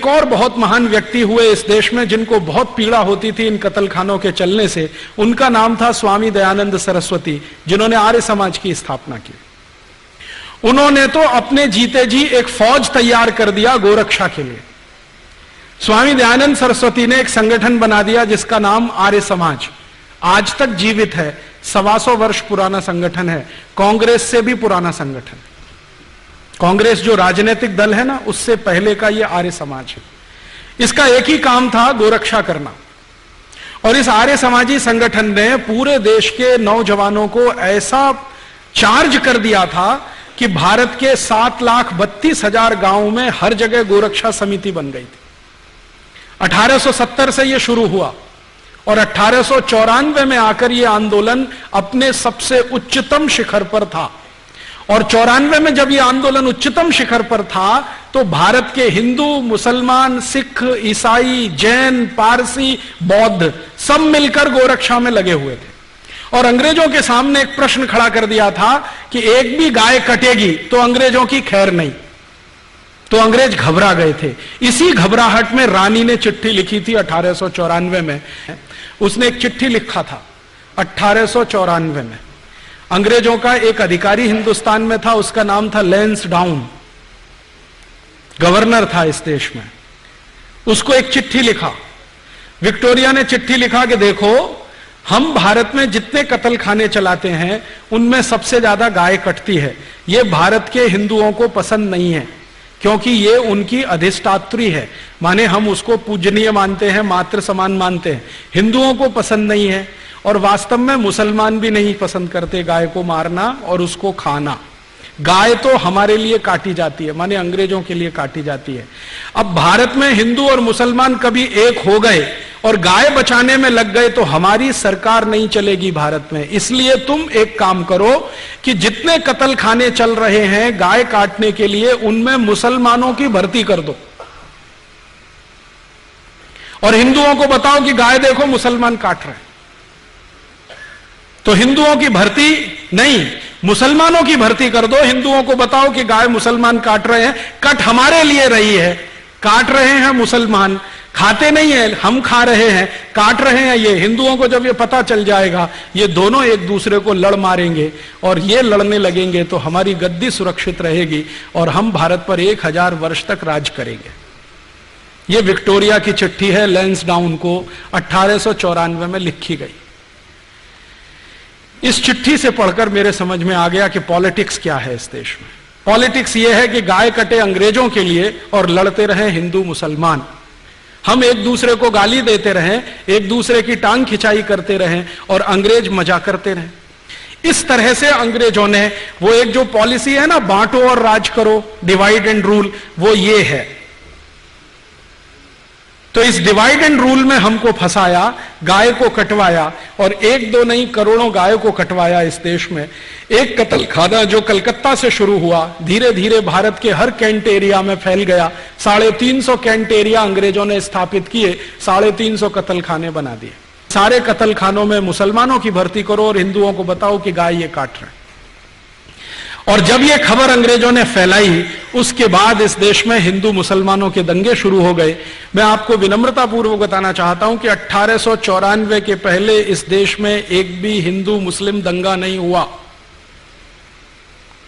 एक और बहुत महान व्यक्ति हुए इस देश में जिनको बहुत पीड़ा होती थी इन कत्लखानों के चलने से। उनका नाम था स्वामी दयानंद सरस्वती, जिन्होंने आर्य समाज की स्थापना की। उन्होंने तो अपने जीते जी एक फौज तैयार कर दिया गोरक्षा के लिए। स्वामी दयानंद सरस्वती ने एक संगठन बना दिया जिसका नाम आर्य समाज, आज तक जीवित है। 125 वर्ष पुराना संगठन है, कांग्रेस से भी पुराना संगठन। कांग्रेस जो राजनीतिक दल है ना, उससे पहले का ये आर्य समाज है। इसका एक ही काम था, गोरक्षा करना। और इस आर्य समाजी संगठन ने पूरे देश के नौजवानों को ऐसा चार्ज कर दिया था कि भारत के 7,32,000 गांवों में हर जगह गोरक्षा समिति बन गई थी। 1870 से यह शुरू हुआ और 1894 में आकर यह आंदोलन अपने सबसे उच्चतम शिखर पर था। और 94 में जब यह आंदोलन उच्चतम शिखर पर था तो भारत के हिंदू, मुसलमान, सिख, ईसाई, जैन, पारसी, बौद्ध सब मिलकर गोरक्षा में लगे हुए थे। और अंग्रेजों के सामने एक प्रश्न खड़ा कर दिया था कि एक भी गाय कटेगी तो अंग्रेजों की खैर नहीं। तो अंग्रेज घबरा गए थे। इसी घबराहट में रानी ने चिट्ठी लिखी थी 1894 में। उसने एक चिट्ठी लिखा था 1894 में। अंग्रेजों का एक अधिकारी हिंदुस्तान में था, उसका नाम था लैंसडाउन, गवर्नर था इस देश में। उसको एक चिट्ठी लिखा। विक्टोरिया ने चिट्ठी लिखा कि देखो, हम भारत में जितने कत्लखाने चलाते हैं उनमें सबसे ज्यादा गाय कटती है। यह भारत के हिंदुओं को पसंद नहीं है क्योंकि ये उनकी अधिष्ठात्री है, माने हम उसको पूजनीय मानते हैं, मातृ समान मानते हैं। हिंदुओं को पसंद नहीं है और वास्तव में मुसलमान भी नहीं पसंद करते गाय को मारना और उसको खाना। गाय तो हमारे लिए काटी जाती है, माने अंग्रेजों के लिए काटी जाती है। अब भारत में हिंदू और मुसलमान कभी एक हो गए और गाय बचाने में लग गए तो हमारी सरकार नहीं चलेगी भारत में। इसलिए तुम एक काम करो कि जितने कत्लखाने चल रहे हैं गाय काटने के लिए, उनमें मुसलमानों की भर्ती कर दो और हिंदुओं को बताओ कि गाय देखो मुसलमान काट रहे हैं। तो हिंदुओं की भर्ती नहीं, मुसलमानों की भर्ती कर दो। हिंदुओं को बताओ कि गाय मुसलमान काट रहे हैं, कट हमारे लिए रही है, काट रहे हैं मुसलमान, खाते नहीं है, हम खा रहे हैं, काट रहे हैं ये। हिंदुओं को जब ये पता चल जाएगा, ये दोनों एक दूसरे को लड़ मारेंगे और ये लड़ने लगेंगे तो हमारी गद्दी सुरक्षित रहेगी और हम भारत पर 1000 वर्ष तक राज करेंगे। ये विक्टोरिया की चिट्ठी है, लैंसडाउन को 1894 में लिखी गई। इस चिट्ठी से पढ़कर मेरे समझ में आ गया कि पॉलिटिक्स क्या है इस देश में। पॉलिटिक्स यह है कि गाय कटे अंग्रेजों के लिए और लड़ते रहे हिंदू मुसलमान। हम एक दूसरे को गाली देते रहें, एक दूसरे की टांग खिंचाई करते रहें और अंग्रेज मजा करते रहें। इस तरह से अंग्रेजों ने वो एक जो पॉलिसी है ना, बांटो और राज करो, डिवाइड एंड रूल, वो ये है। तो इस डिवाइड एंड रूल में हमको फंसाया, गाय को कटवाया और एक दो नहीं करोड़ों गायों को कटवाया इस देश में। एक कत्लखाना जो कलकत्ता से शुरू हुआ, धीरे धीरे भारत के हर कैंट एरिया में फैल गया। 350 कैंट एरिया अंग्रेजों ने स्थापित किए, 350 कत्लखाने बना दिए। सारे कत्लखानों में मुसलमानों की भर्ती करो और हिंदुओं को बताओ कि गाय ये काट रहे हैं। और जब ये खबर अंग्रेजों ने फैलाई, उसके बाद इस देश में हिंदू मुसलमानों के दंगे शुरू हो गए। मैं आपको विनम्रतापूर्वक बताना चाहता हूं कि 1894 के पहले इस देश में एक भी हिंदू मुस्लिम दंगा नहीं हुआ।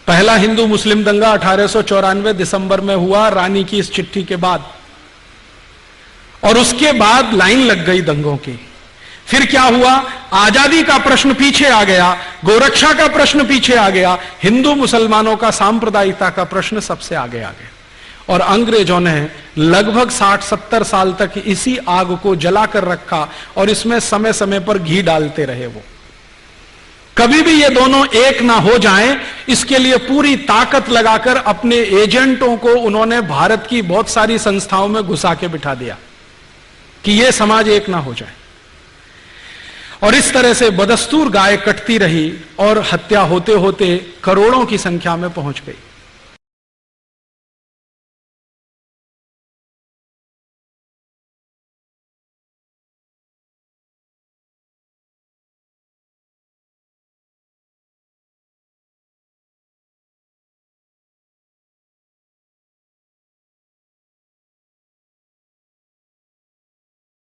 पहला हिंदू मुस्लिम दंगा 1894 दिसंबर में हुआ, रानी की इस चिट्ठी के बाद। और उसके बाद लाइन लग गई दंगों की। फिर क्या हुआ, आजादी का प्रश्न पीछे आ गया, गोरक्षा का प्रश्न पीछे आ गया, हिंदू मुसलमानों का सांप्रदायिकता का प्रश्न सबसे आगे आ गया। और अंग्रेजों ने लगभग 60-70 साल तक इसी आग को जलाकर रखा और इसमें समय समय पर घी डालते रहे। वो कभी भी ये दोनों एक ना हो जाएं, इसके लिए पूरी ताकत लगाकर अपने एजेंटों को उन्होंने भारत की बहुत सारी संस्थाओं में घुसा के बिठा दिया कि ये समाज एक ना हो जाए। और इस तरह से बदस्तूर गाय कटती रही और हत्या होते होते करोड़ों की संख्या में पहुंच गई।